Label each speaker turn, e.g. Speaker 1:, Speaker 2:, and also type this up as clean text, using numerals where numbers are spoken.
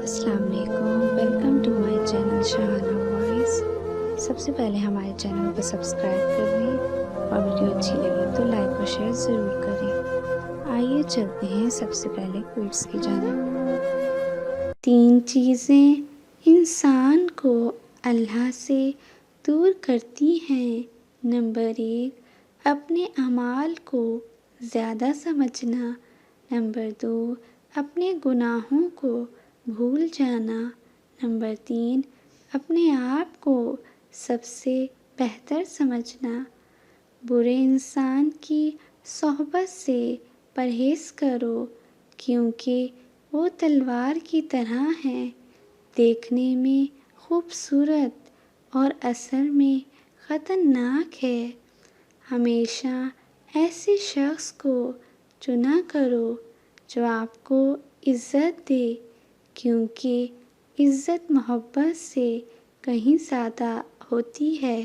Speaker 1: السلام علیکم، welcome to my channel Shahana voice. سب سے پہلے ہمارے چینل کو سبسکرائب کر لیں اور ویڈیو اچھی لگی تو لائک اور شیئر ضرور کریں۔ آئیے چلتے ہیں سب سے پہلے کوئٹس کی جانب۔ 3 چیزیں انسان کو اللہ سے دور کرتی ہیں۔ نمبر 1، اپنے اعمال کو زیادہ سمجھنا۔ نمبر 2، اپنے گناہوں کو بھول جانا۔ نمبر 3، اپنے آپ کو سب سے بہتر سمجھنا۔ برے انسان کی صحبت سے پرہیز کرو، کیونکہ وہ تلوار کی طرح ہے، دیکھنے میں خوبصورت اور اصل میں خطرناک ہے۔ ہمیشہ ایسے شخص کو چنا کرو جو آپ کو عزت دے، کیونکہ عزت محبت سے کہیں زیادہ ہوتی ہے۔